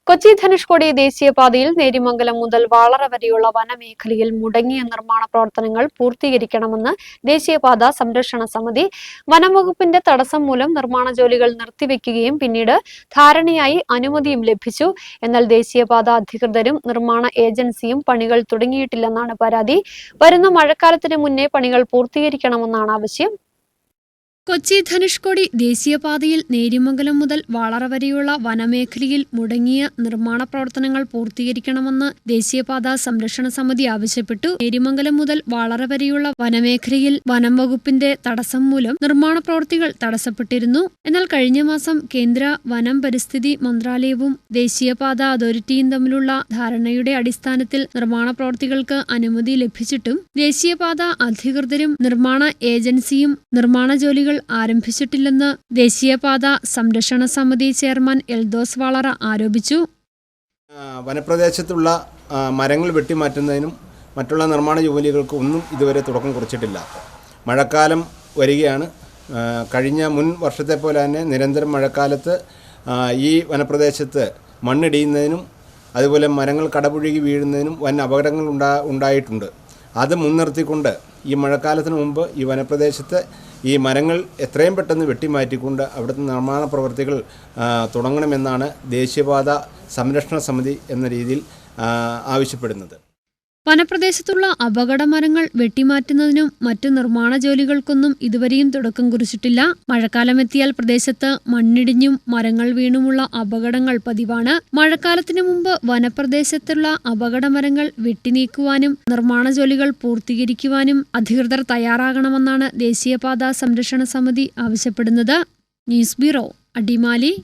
കൊച്ചി ധനുഷ്കോടി ദേശീയപാതയിൽ നേര്യമംഗലം മുതൽ വാളറ വരെയുള്ള വനമേഖലയിൽ മുടങ്ങിയ നിർമ്മാണ പ്രവർത്തനങ്ങൾ പൂർത്തീകരിക്കണമെന്ന് ദേശീയപാത സംരക്ഷണ സമിതി. വനംവകുപ്പിന്റെ തടസ്സം മൂലം നിർമ്മാണ ജോലികൾ നിർത്തിവെക്കുകയും പിന്നീട് ധാരണയായി അനുമതിയും ലഭിച്ചു. എന്നാൽ ദേശീയപാത അധികൃതരും നിർമ്മാണ ഏജൻസിയും പണികൾ തുടങ്ങിയിട്ടില്ലെന്നാണ് പരാതി. വരുന്ന മഴക്കാലത്തിന് മുന്നേ പണികൾ പൂർത്തീകരിക്കണമെന്നാണ് ആവശ്യം. കൊച്ചി ധനുഷ്കോടി ദേശീയപാതയിൽ നേര്യമംഗലം മുതൽ വാളറ വരെയുള്ള വനമേഖലയിൽ മുടങ്ങിയ നിർമ്മാണ പ്രവർത്തനങ്ങൾ പൂർത്തീകരിക്കണമെന്ന് ദേശീയപാത സംരക്ഷണ സമിതി ആവശ്യപ്പെട്ടു. നേര്യമംഗലം മുതൽ വാളറ വരെയുള്ള വനമേഖലയിൽ വനം വകുപ്പിന്റെ തടസ്സം മൂലം നിർമ്മാണ പ്രവൃത്തികൾ തടസ്സപ്പെട്ടിരുന്നു. എന്നാൽ കഴിഞ്ഞ മാസം കേന്ദ്ര വനം പരിസ്ഥിതി മന്ത്രാലയവും ദേശീയപാത അതോറിറ്റിയും തമ്മിലുള്ള ധാരണയുടെ അടിസ്ഥാനത്തിൽ നിർമ്മാണ പ്രവൃത്തികൾക്ക് അനുമതി ലഭിച്ചിട്ടും ദേശീയപാത അധികൃതരും നിർമ്മാണ ഏജൻസിയും നിർമ്മാണ ജോലികൾ ആരംഭിച്ചിട്ടില്ലെന്ന് ദേശീയപാത സംരക്ഷണ സമിതി ചെയർമാൻ എൽദോസ് വാളറ ആരോപിച്ചു. വനപ്രദേശത്തുള്ള മരങ്ങൾ വെട്ടിമാറ്റുന്നതിനും മറ്റുള്ള നിർമ്മാണ ജോലികൾക്ക് ഒന്നും ഇതുവരെ തുടക്കം കുറിച്ചിട്ടില്ല. മഴക്കാലം വരികയാണ്. കഴിഞ്ഞ മുൻ വർഷത്തെ പോലെ തന്നെ നിരന്തരം മഴക്കാലത്ത് ഈ വനപ്രദേശത്ത് മണ്ണിടിയുന്നതിനും അതുപോലെ മരങ്ങൾ കടപുഴകി വീഴുന്നതിനും വൻ അപകടങ്ങൾ ഉണ്ടായിട്ടുണ്ട്. അത് മുൻനിർത്തിക്കൊണ്ട് ഈ മഴക്കാലത്തിന് മുമ്പ് ഈ വനപ്രദേശത്ത് ഈ മരങ്ങൾ എത്രയും പെട്ടെന്ന് വെട്ടിമാറ്റിക്കൊണ്ട് അവിടുത്തെ നിർമ്മാണ പ്രവർത്തികൾ തുടങ്ങണമെന്നാണ് ദേശീയപാത സംരക്ഷണ സമിതി എന്ന രീതിയിൽ ആവശ്യപ്പെടുന്നത്. വനപ്രദേശത്തുള്ള അപകട മരങ്ങൾ വെട്ടിമാറ്റുന്നതിനും മറ്റ് നിർമ്മാണ ജോലികൾക്കൊന്നും ഇതുവരെയും തുടക്കം കുറിച്ചിട്ടില്ല. മഴക്കാലമെത്തിയാൽ പ്രദേശത്ത് മണ്ണിടിഞ്ഞും മരങ്ങൾ വീണുമുള്ള അപകടങ്ങൾ പതിവാണ്. മഴക്കാലത്തിനു മുമ്പ് വനപ്രദേശത്തുള്ള അപകട മരങ്ങൾ വെട്ടിനീക്കുവാനും നിർമ്മാണ ജോലികൾ പൂർത്തീകരിക്കുവാനും അധികൃതർ തയ്യാറാകണമെന്നാണ് ദേശീയപാത സംരക്ഷണ സമിതി ആവശ്യപ്പെടുന്നത്. News bureau, Adimali.